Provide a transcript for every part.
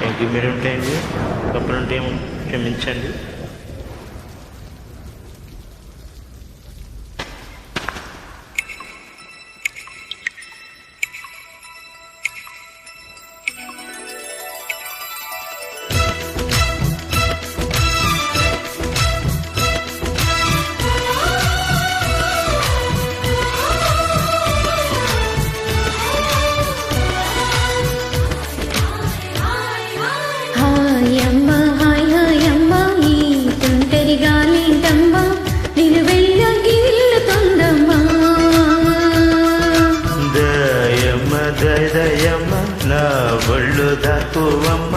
Thank you madam. Thank you. తప్పులుంటే క్షమించండి. దయమ్మ నా ఒళ్ళు దాకువమ్మ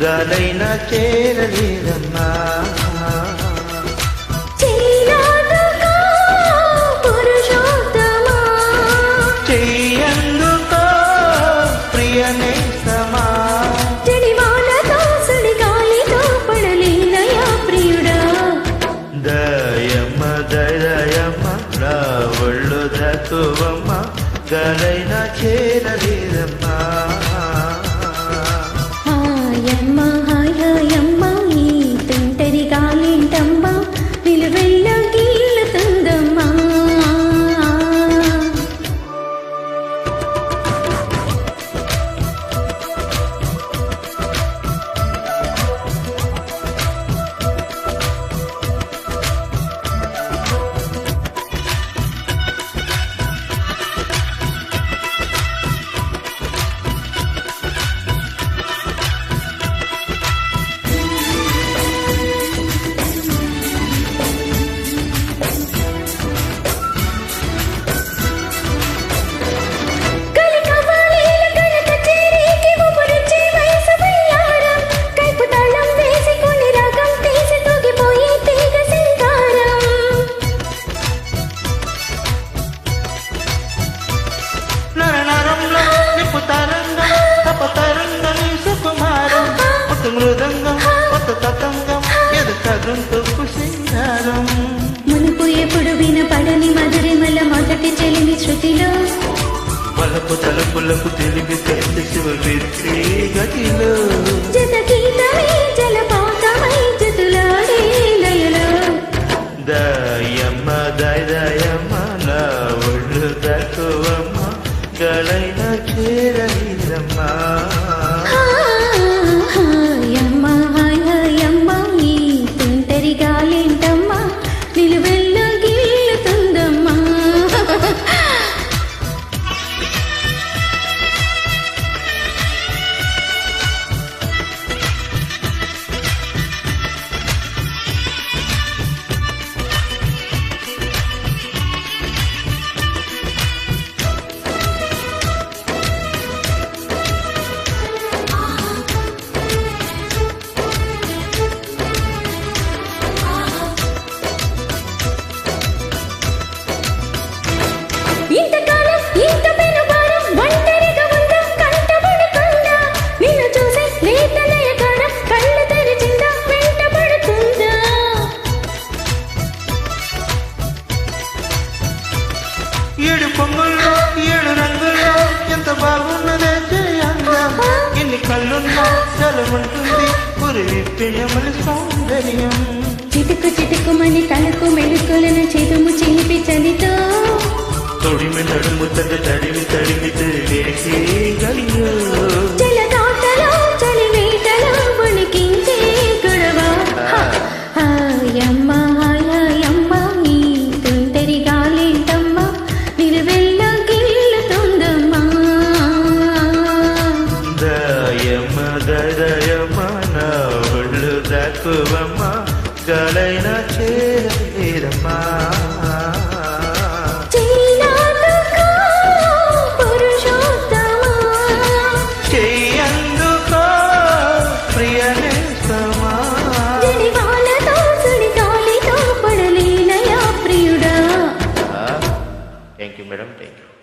గాలైనా చేరలేదమ్మా. చెయ్యందుకో ప్రియనేస్తమా దయమ్మ దయమ్మ నా ఒళ్ళు దాకువమ్మ గాలైనా చేరలేదమ్మా. హాయమ్మ హాయమ్మ ఈ తుంటరి గాలింటమ్మ నిలువెల్ల గీలుతుందమ్మా. మృదంగం కొత్త తతంగం ఎదుకదుంటుకు సింగారం మునుపు ఎప్పుడు వినపడని మధురిమల మొదటి చెలిమి శృతిలో వలపు తలుపులకు తెలివి తెలిసి గతిలో జత గీతమై జలపాతమై జతులాడే లయలో దయమ్మ దయమ్మ నా ఒళ్ళు దక్కువమ్మ గలైన చేరలేదమ్మా. ఏడు పొంగుల్లో ఏడు రంగుల్లో ఎంత బాగున్నదే చేయంగం. ఎన్ని కళ్ళున్నా చలమంటుంది పురి విప్పినమని సౌందర్యం. చిటుకు చిటుకుమని తలకు మెలుకులను చిదుము చిలిపి చలితో తొడిమి నడుము తడిమి తెలిసి గలియో జలదాటలో చలివేటలో వణికించే గొడవ. హాయమ్మ హాయమ్మ ఈ తుంటరి గాలింటమ్మ నిలువెల్ల గిల్లుతుందమ్మా. దయమ్మ దయమ్మ నా ఒళ్ళు దాక్కువమ్మ గాలైన చేరలేదమ్మా. Thank you, madam. Thank you.